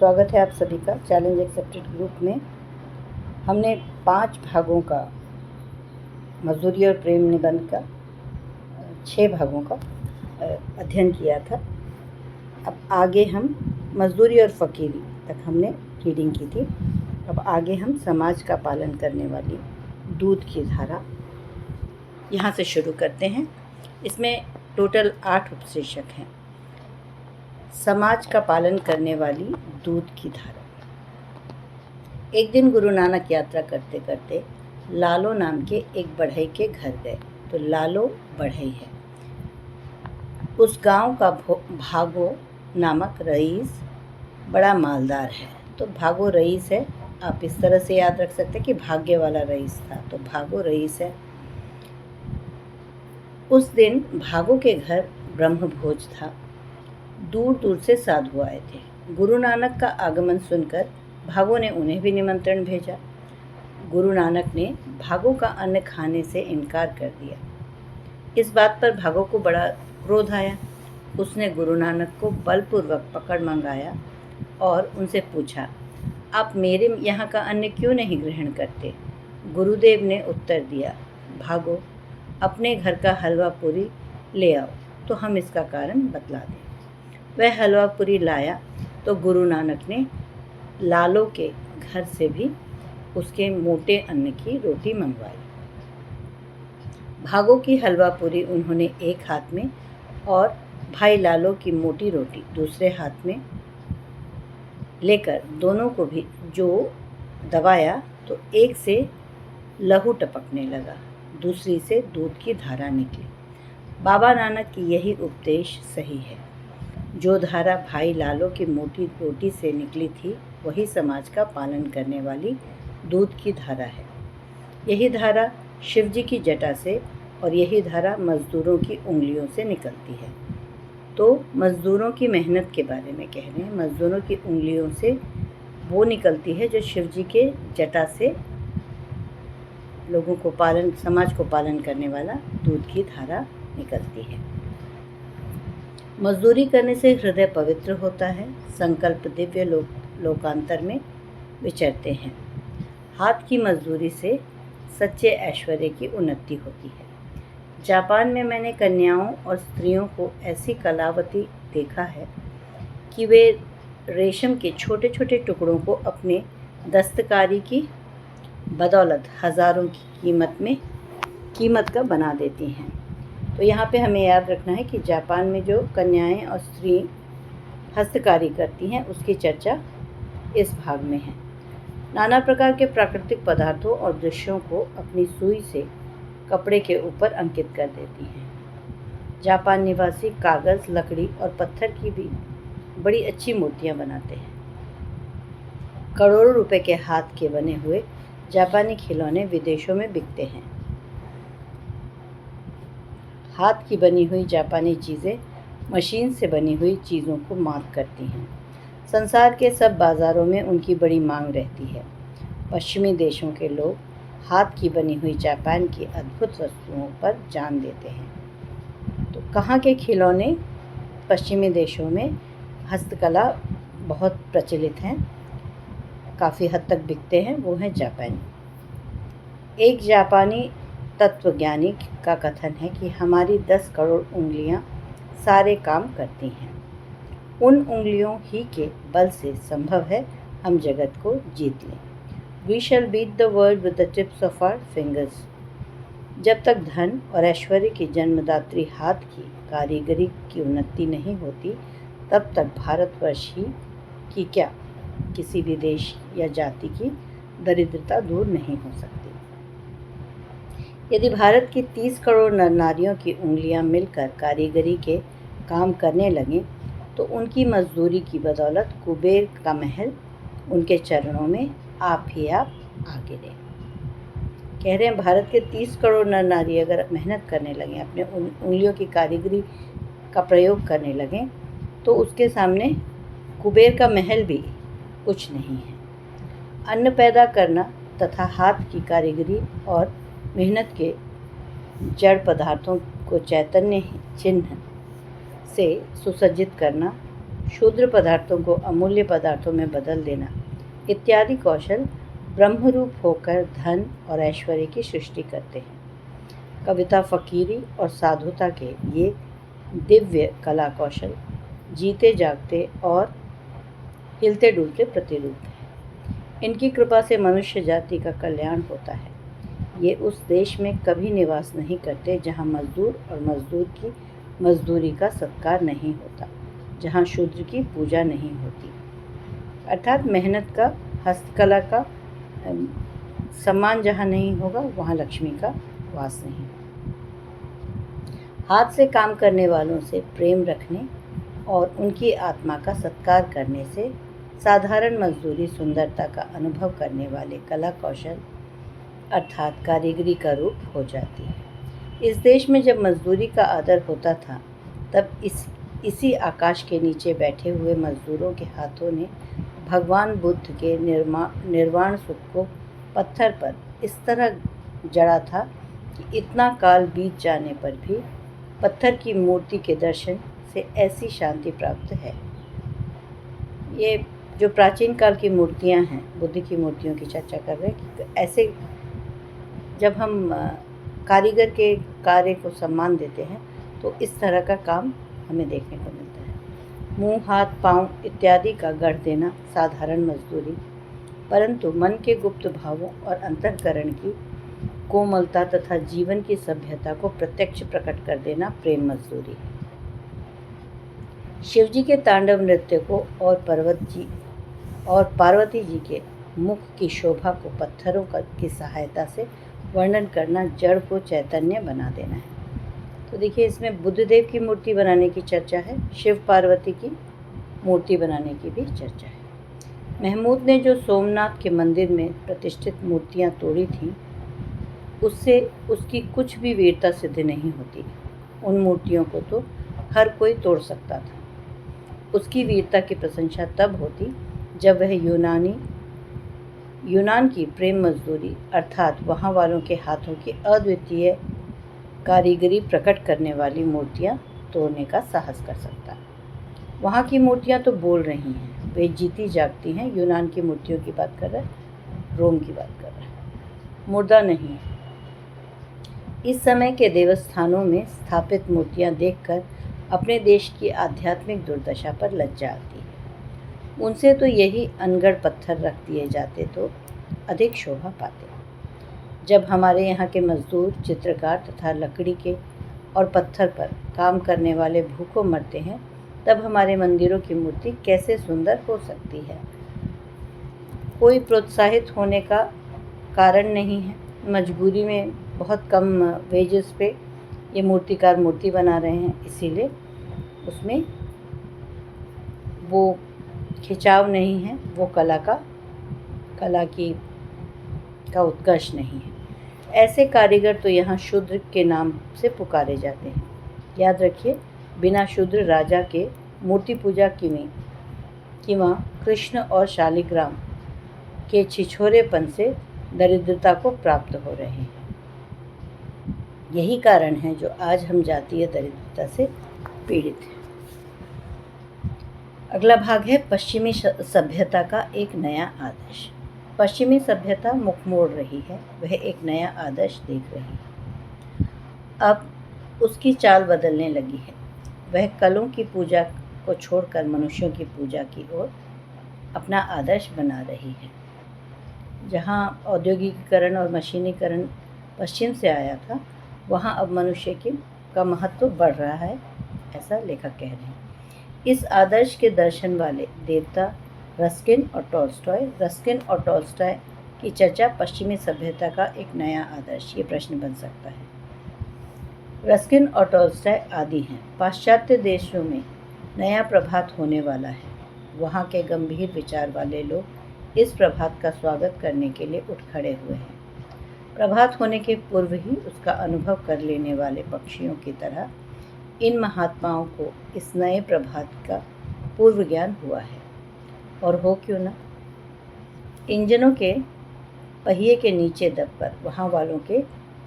स्वागत है आप सभी का चैलेंज एक्सेप्टेड ग्रुप में। हमने 5 भागों का मजदूरी और प्रेम निबंध का 6 भागों का अध्ययन किया था। अब आगे हम मजदूरी और फ़कीरी तक हमने रीडिंग की थी। अब आगे हम समाज का पालन करने वाली दूध की धारा यहाँ से शुरू करते हैं। इसमें टोटल 8 उपशीर्षक हैं। समाज का पालन करने वाली दूध की धारा। एक दिन गुरु नानक यात्रा करते करते लालो नाम के एक बढ़ई के घर गए। तो लालो बढ़ई है। उस गांव का भागो नामक रईस बड़ा मालदार है। तो भागो रईस है, आप इस तरह से याद रख सकते हैं कि भाग्य वाला रईस था, तो भागो रईस है। उस दिन भागो के घर ब्रह्म भोज था। दूर दूर से साधु आए थे। गुरु नानक का आगमन सुनकर भागो ने उन्हें भी निमंत्रण भेजा। गुरु नानक ने भागो का अन्न खाने से इनकार कर दिया। इस बात पर भागो को बड़ा क्रोध आया। उसने गुरु नानक को बलपूर्वक पकड़ मंगाया और उनसे पूछा, आप मेरे यहाँ का अन्न क्यों नहीं ग्रहण करते? गुरुदेव ने उत्तर दिया, भागो, अपने घर का हलवा पूरी ले आओ तो हम इसका कारण बतला दें। वह हलवा पूरी लाया तो गुरु नानक ने लालो के घर से भी उसके मोटे अन्न की रोटी मंगवाई। भागो की हलवा पूरी उन्होंने एक हाथ में और भाई लालो की मोटी रोटी दूसरे हाथ में लेकर दोनों को भी जो दबाया तो एक से लहू टपकने लगा, दूसरी से दूध की धारा निकली। बाबा नानक की यही उपदेश सही है। जो धारा भाई लालो की मोटी रोटी से निकली थी वही समाज का पालन करने वाली दूध की धारा है। यही धारा शिवजी की जटा से और यही धारा मज़दूरों की उंगलियों से निकलती है। तो मज़दूरों की मेहनत के बारे में कह रहे हैं। मज़दूरों की उंगलियों से वो निकलती है जो शिवजी के जटा से लोगों को समाज को पालन करने वाला दूध की धारा निकलती है। मजदूरी करने से हृदय पवित्र होता है। संकल्प दिव्य लोकांतर में विचरते हैं। हाथ की मजदूरी से सच्चे ऐश्वर्य की उन्नति होती है। जापान में मैंने कन्याओं और स्त्रियों को ऐसी कलावती देखा है कि वे रेशम के छोटे छोटे टुकड़ों को अपने दस्तकारी की बदौलत हज़ारों की कीमत का बना देती हैं। तो यहाँ पे हमें याद रखना है कि जापान में जो कन्याएं और स्त्री हस्तकारी करती हैं उसकी चर्चा इस भाग में है। नाना प्रकार के प्राकृतिक पदार्थों और दृश्यों को अपनी सुई से कपड़े के ऊपर अंकित कर देती हैं। जापान निवासी कागज़, लकड़ी और पत्थर की भी बड़ी अच्छी मूर्तियाँ बनाते हैं। करोड़ों रुपए के हाथ के बने हुए जापानी खिलौने विदेशों में बिकते हैं। हाथ की बनी हुई जापानी चीज़ें मशीन से बनी हुई चीज़ों को मात करती हैं। संसार के सब बाज़ारों में उनकी बड़ी मांग रहती है। पश्चिमी देशों के लोग हाथ की बनी हुई जापान की अद्भुत वस्तुओं पर जान देते हैं। तो कहाँ के खिलौने पश्चिमी देशों में हस्तकला बहुत प्रचलित हैं, काफ़ी हद तक बिकते हैं, वो हैं जापानी। एक जापानी तत्वज्ञानी का कथन है कि हमारी 10 करोड़ उंगलियां सारे काम करती हैं। उन उंगलियों ही के बल से संभव है हम जगत को जीत लें। We shall beat the world with the tips of our fingers। जब तक धन और ऐश्वर्य की जन्मदात्री हाथ की कारीगरी की उन्नति नहीं होती तब तक भारतवर्ष ही की क्या किसी भी देश या जाति की दरिद्रता दूर नहीं हो सकती। यदि भारत की 30 करोड़ नर नारियों की उंगलियां मिलकर कारीगरी के काम करने लगें तो उनकी मजदूरी की बदौलत कुबेर का महल उनके चरणों में आप ही आप आगे दें। कह रहे हैं भारत के 30 करोड़ नर नारी अगर मेहनत करने लगें, अपने उंगलियों की कारीगरी का प्रयोग करने लगें तो उसके सामने कुबेर का महल भी कुछ नहीं है। अन्न पैदा करना तथा हाथ की कारीगरी और मेहनत के जड़ पदार्थों को चैतन्य चिन्ह से सुसज्जित करना शूद्र पदार्थों को अमूल्य पदार्थों में बदल देना इत्यादि कौशल ब्रह्मरूप होकर धन और ऐश्वर्य की सृष्टि करते हैं। कविता, फकीरी और साधुता के ये दिव्य कला कौशल जीते जागते और हिलते डुलते प्रतिरूप हैं। इनकी कृपा से मनुष्य जाति का कल्याण होता है। ये उस देश में कभी निवास नहीं करते जहाँ मजदूर और मजदूर की मजदूरी का सत्कार नहीं होता, जहाँ शूद्र की पूजा नहीं होती, अर्थात मेहनत का, हस्तकला का सम्मान जहाँ नहीं होगा वहाँ लक्ष्मी का वास नहीं। हाथ से काम करने वालों से प्रेम रखने और उनकी आत्मा का सत्कार करने से साधारण मजदूरी सुंदरता का अनुभव करने वाले कला कौशल अर्थात कारीगरी का रूप हो जाती है। इस देश में जब मजदूरी का आदर होता था तब इसी आकाश के नीचे बैठे हुए मजदूरों के हाथों ने भगवान बुद्ध के निर्वाण सुख को पत्थर पर इस तरह जड़ा था कि इतना काल बीत जाने पर भी पत्थर की मूर्ति के दर्शन से ऐसी शांति प्राप्त है। ये जो प्राचीन काल की मूर्तियां हैं, बुद्ध की मूर्तियों की चर्चा कर रहे हैं कि ऐसे जब हम कारीगर के कार्य को सम्मान देते हैं तो इस तरह का काम हमें देखने को मिलता है। मुंह, हाथ, पांव इत्यादि का गढ़ देना साधारण मजदूरी, परंतु मन के गुप्त भावों और अंतःकरण की कोमलता तथा जीवन की सभ्यता को प्रत्यक्ष प्रकट कर देना प्रेम मजदूरी है। शिवजी के तांडव नृत्य को और पार्वती जी के मुख की शोभा को पत्थरों की सहायता से वर्णन करना जड़ को चैतन्य बना देना है। तो देखिए, इसमें बुद्धदेव की मूर्ति बनाने की चर्चा है, शिव पार्वती की मूर्ति बनाने की भी चर्चा है। महमूद ने जो सोमनाथ के मंदिर में प्रतिष्ठित मूर्तियां तोड़ी थीं, उससे उसकी कुछ भी वीरता सिद्ध नहीं होती। उन मूर्तियों को तो हर कोई तोड़ सकता था। उसकी वीरता की प्रशंसा तब होती जब वह यूनान की प्रेम मजदूरी अर्थात वहाँ वालों के हाथों की अद्वितीय कारीगरी प्रकट करने वाली मूर्तियाँ तोड़ने का साहस कर सकता। वहाँ की मूर्तियाँ तो बोल रही हैं, वे जीती जागती हैं। यूनान की मूर्तियों की बात कर रहा है, रोम की बात कर रहा है, मुर्दा नहीं। इस समय के देवस्थानों में स्थापित मूर्तियाँ देखकर अपने देश की आध्यात्मिक दुर्दशा पर लज्जा आती है। उनसे तो यही अनगढ़ पत्थर रख दिए जाते तो अधिक शोभा पाते। जब हमारे यहाँ के मजदूर, चित्रकार तथा लकड़ी के और पत्थर पर काम करने वाले भूखों मरते हैं, तब हमारे मंदिरों की मूर्ति कैसे सुंदर हो सकती है। कोई प्रोत्साहित होने का कारण नहीं है। मजबूरी में बहुत कम वेजेस पे ये मूर्तिकार मूर्ति बना रहे हैं, इसीलिए उसमें वो खिंचाव नहीं है, वो कला का उत्कर्ष नहीं है। ऐसे कारीगर तो यहाँ शूद्र के नाम से पुकारे जाते हैं। याद रखिए, बिना शूद्र राजा के मूर्ति पूजा किंवा कृष्ण और शालिग्राम के छिछोरेपन से दरिद्रता को प्राप्त हो रहे हैं। यही कारण है जो आज हम जातीय दरिद्रता से पीड़ित हैं। अगला भाग है पश्चिमी सभ्यता का एक नया आदर्श। पश्चिमी सभ्यता मुख मोड़ रही है, वह एक नया आदर्श देख रही है। अब उसकी चाल बदलने लगी है। वह कलों की पूजा को छोड़कर मनुष्यों की पूजा की ओर अपना आदर्श बना रही है। जहाँ औद्योगिकीकरण और मशीनीकरण पश्चिम से आया था, वहाँ अब मनुष्य का महत्व बढ़ रहा है, ऐसा लेखक कह रहे हैं। इस आदर्श के दर्शन वाले देवता रस्किन और टॉल्स्टॉय की चर्चा पश्चिमी सभ्यता का एक नया आदर्श, ये प्रश्न बन सकता है। रस्किन और टॉल्स्टॉय आदि हैं। पाश्चात्य देशों में नया प्रभात होने वाला है। वहाँ के गंभीर विचार वाले लोग इस प्रभात का स्वागत करने के लिए उठ खड़े हुए हैं। प्रभात होने के पूर्व ही उसका अनुभव कर लेने वाले पक्षियों की तरह इन महात्माओं को इस नए प्रभात का पूर्व ज्ञान हुआ है। और हो क्यों ना। इंजनों के पहिए के नीचे दबकर वहाँ वालों के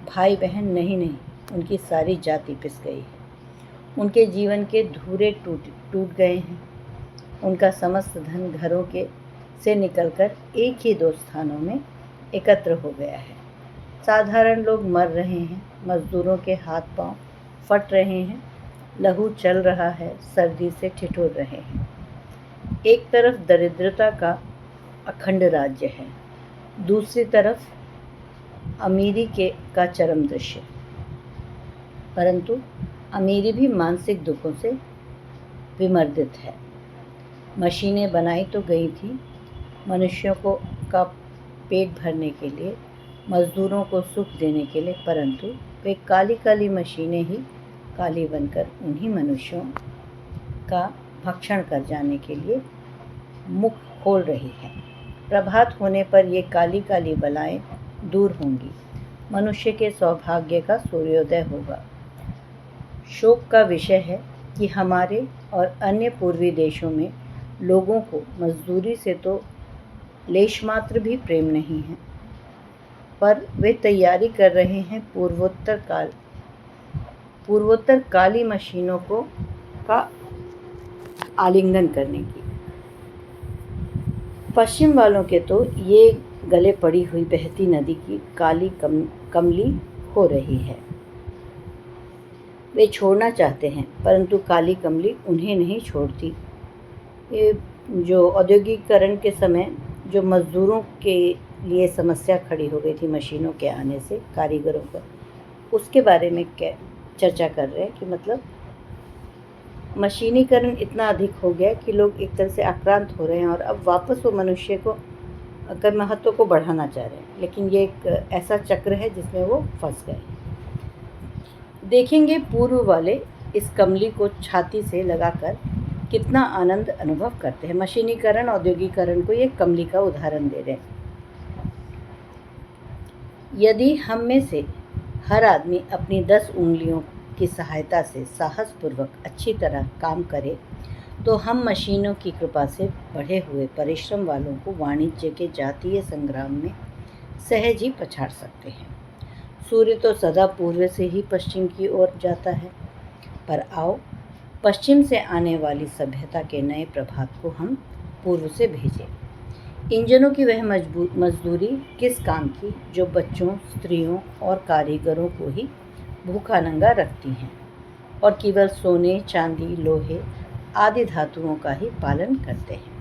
भाई बहन नहीं, उनकी सारी जाति पिस गई है। उनके जीवन के धूरे टूट गए हैं। उनका समस्त धन घरों के से निकलकर एक ही दो स्थानों में एकत्र हो गया है। साधारण लोग मर रहे हैं, मजदूरों के हाथ पांव फट रहे हैं, लहू चल रहा है, सर्दी से ठिठुर रहे हैं। एक तरफ दरिद्रता का अखंड राज्य है, दूसरी तरफ अमीरी का चरम दृश्य। परंतु अमीरी भी मानसिक दुखों से विमर्दित है। मशीनें बनाई तो गई थी मनुष्यों का पेट भरने के लिए, मजदूरों को सुख देने के लिए, परंतु वे काली काली मशीनें ही काली बनकर उन्हीं मनुष्यों का भक्षण कर जाने के लिए मुख खोल रही है। प्रभात होने पर ये काली काली बलाएं दूर होंगी, मनुष्य के सौभाग्य का सूर्योदय होगा। शोक का विषय है कि हमारे और अन्य पूर्वी देशों में लोगों को मजदूरी से तो लेशमात्र भी प्रेम नहीं है, पर वे तैयारी कर रहे हैं पूर्वोत्तर काली मशीनों का आलिंगन करने की। पश्चिम वालों के तो ये गले पड़ी हुई बहती नदी की काली कमली हो रही है। वे छोड़ना चाहते हैं, परंतु काली कमली उन्हें नहीं छोड़ती। ये जो औद्योगिकीकरण के समय जो मजदूरों के लिए समस्या खड़ी हो गई थी मशीनों के आने से, कारीगरों का, उसके बारे में चर्चा कर रहे हैं कि मतलब मशीनीकरण इतना अधिक हो गया कि लोग एक तरह से आक्रांत हो रहे हैं और अब वापस वो मनुष्य को महत्व को बढ़ाना चाह रहे हैं, लेकिन ये एक ऐसा चक्र है जिसमें वो फंस गए। देखेंगे पूर्व वाले इस कमली को छाती से लगाकर कितना आनंद अनुभव करते हैं। मशीनीकरण, औद्योगिकीकरण को ये कमली का उदाहरण दे रहे हैं। यदि हम में से हर आदमी अपनी 10 उंगलियों की सहायता से साहसपूर्वक अच्छी तरह काम करे तो हम मशीनों की कृपा से बढ़े हुए परिश्रम वालों को वाणिज्य के जातीय संग्राम में सहज ही पछाड़ सकते हैं। सूर्य तो सदा पूर्व से ही पश्चिम की ओर जाता है, पर आओ पश्चिम से आने वाली सभ्यता के नए प्रभात को हम पूर्व से भेजें। इंजनों की वह मजदूरी किस काम की जो बच्चों, स्त्रियों और कारीगरों को ही भूखा नंगा रखती हैं और केवल सोने, चांदी, लोहे आदि धातुओं का ही पालन करते हैं।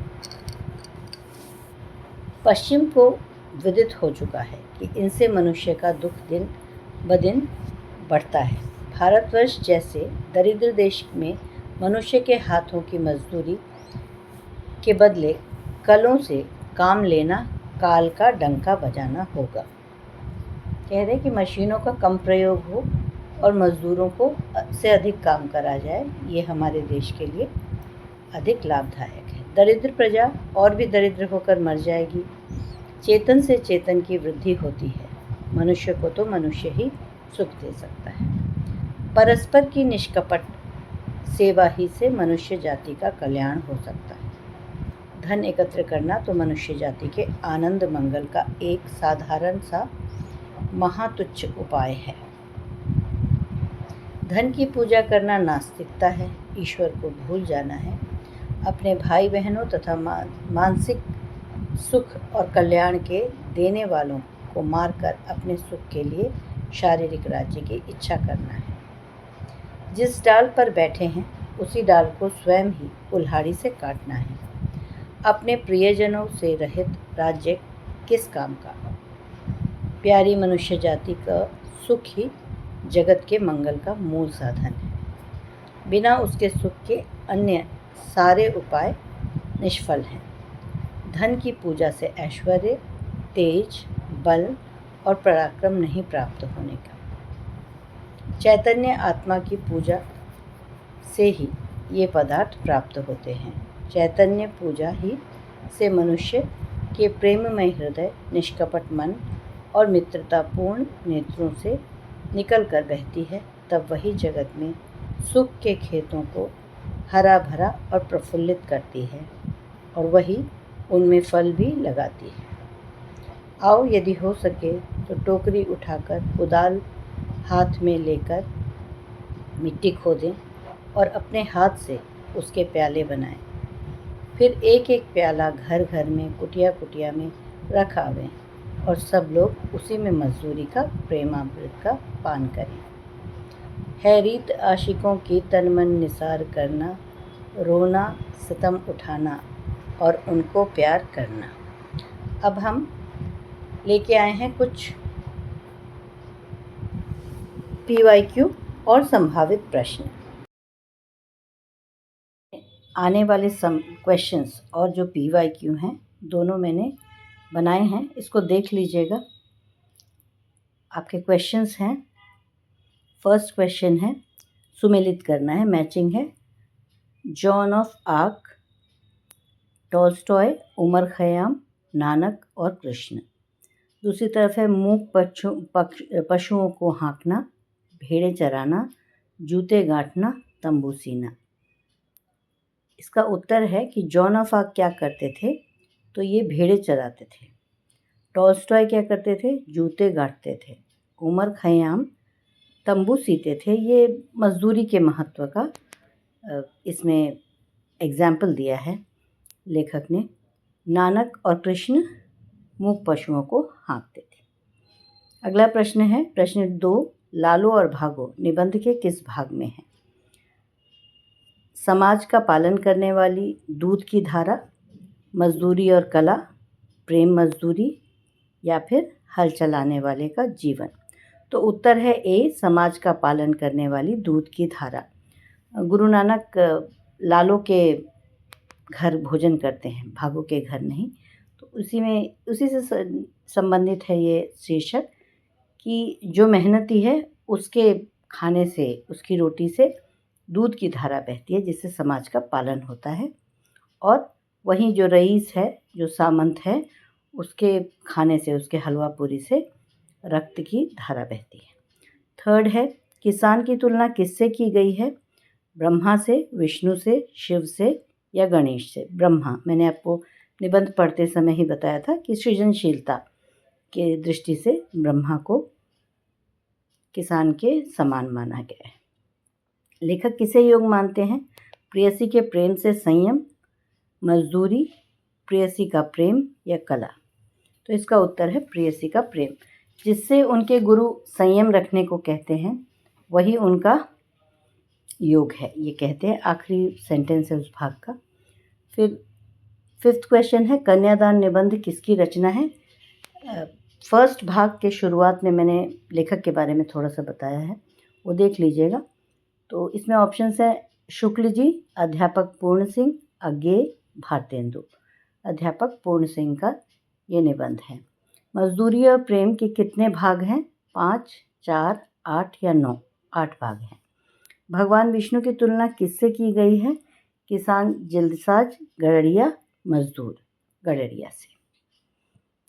पश्चिम को विदित हो चुका है कि इनसे मनुष्य का दुख दिन ब दिन बढ़ता है। भारतवर्ष जैसे दरिद्र देश में मनुष्य के हाथों की मजदूरी के बदले कलों से काम लेना काल का डंका बजाना होगा। कह रहे कि मशीनों का कम प्रयोग हो और मजदूरों को से अधिक काम करा जाए, ये हमारे देश के लिए अधिक लाभदायक है। दरिद्र प्रजा और भी दरिद्र होकर मर जाएगी। चेतन से चेतन की वृद्धि होती है। मनुष्य को तो मनुष्य ही सुख दे सकता है। परस्पर की निष्कपट सेवा ही से मनुष्य जाति का कल्याण हो सकता है। धन एकत्र करना तो मनुष्य जाति के आनंद मंगल का एक साधारण सा महातुच्छ उपाय है। धन की पूजा करना नास्तिकता है, ईश्वर को भूल जाना है। अपने भाई बहनों तथा मानसिक सुख और कल्याण के देने वालों को मारकर अपने सुख के लिए शारीरिक राज्य की इच्छा करना है। जिस डाल पर बैठे हैं उसी डाल को स्वयं ही कुल्हाड़ी से काटना है। अपने प्रियजनों से रहित राज्य किस काम का। प्यारी मनुष्य जाति का सुख ही जगत के मंगल का मूल साधन है। बिना उसके सुख के अन्य सारे उपाय निष्फल हैं। धन की पूजा से ऐश्वर्य, तेज, बल और पराक्रम नहीं प्राप्त होने का। चैतन्य आत्मा की पूजा से ही ये पदार्थ प्राप्त होते हैं। चैतन्य पूजा ही से मनुष्य के प्रेममय हृदय, निष्कपट मन और मित्रतापूर्ण नेत्रों से निकल कर बहती है। तब वही जगत में सुख के खेतों को हरा भरा और प्रफुल्लित करती है और वही उनमें फल भी लगाती है। आओ यदि हो सके तो टोकरी उठाकर कुदाल हाथ में लेकर मिट्टी खोदें और अपने हाथ से उसके प्याले बनाएं। फिर एक एक प्याला घर घर में कुटिया कुटिया में रख आवें और सब लोग उसी में मजदूरी का प्रेमामृत का पान करें। है रीत आशिकों की तन मन निसार करना, रोना सितम उठाना और उनको प्यार करना। अब हम लेके आए हैं कुछ PYQ और संभावित प्रश्न। आने वाले क्वेश्चंस और जो PYQ हैं दोनों मैंने बनाए हैं, इसको देख लीजिएगा। आपके क्वेश्चंस हैं, फर्स्ट क्वेश्चन है सुमेलित करना है, मैचिंग है। Joan of Arc, Tolstoy, Omar Khayyam, Nanak और कृष्ण। दूसरी तरफ है मूक पशुओं को हाँकना, भेड़ें चराना, जूते गांठना, तंबू सीना। इसका उत्तर है कि जॉन ऑफ आर्क क्या करते थे, तो ये भेड़ें चराते थे। टॉल्स्टॉय क्या करते थे, जूते गांठते थे। उमर खयाम तंबू सीते थे। ये मजदूरी के महत्व का इसमें एग्जाम्पल दिया है लेखक ने। नानक और कृष्ण मूक पशुओं को हाँकते थे। अगला प्रश्न है प्रश्न 2, लालो और भागो निबंध के किस भाग में है? समाज का पालन करने वाली दूध की धारा, मजदूरी और कला, प्रेम मजदूरी या फिर हल चलाने वाले का जीवन। तो उत्तर है ए, समाज का पालन करने वाली दूध की धारा। गुरु नानक लालो के घर भोजन करते हैं, भागो के घर नहीं। तो उसी से संबंधित है ये शीर्षक कि जो मेहनती है उसके खाने से, उसकी रोटी से दूध की धारा बहती है, जिससे समाज का पालन होता है। और वहीं जो रईस है, जो सामंत है, उसके खाने से, उसके हलवा पूरी से रक्त की धारा बहती है। थर्ड है किसान की तुलना किससे की गई है? ब्रह्मा से, विष्णु से, शिव से या गणेश से? ब्रह्मा, मैंने आपको निबंध पढ़ते समय ही बताया था कि सृजनशीलता के दृष्टि से ब्रह्मा को किसान के समान माना गया है। लेखक किसे योग मानते हैं? प्रेयसी के प्रेम से संयम, मजदूरी, प्रेयसी का प्रेम या कला? तो इसका उत्तर है प्रेयसी का प्रेम। जिससे उनके गुरु संयम रखने को कहते हैं, वही उनका योग है, ये कहते हैं। आखिरी सेंटेंस है उस भाग का। फिर फिफ्थ क्वेश्चन है कन्यादान निबंध किसकी रचना है? फर्स्ट भाग के शुरुआत में मैंने लेखक के बारे में थोड़ा सा बताया है, वो देख लीजिएगा। तो इसमें ऑप्शंस है शुक्ल जी, अध्यापक पूर्ण सिंह, अज्ञेय, भारतेंदु। अध्यापक पूर्ण सिंह का ये निबंध है। मजदूरी और प्रेम के कितने भाग हैं? 5, 4, 8 या 9? 8 भाग हैं। भगवान विष्णु की तुलना किससे की गई है? किसान जल्दसाज, गड़रिया, मजदूर, गड़रिया से।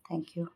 Thank you.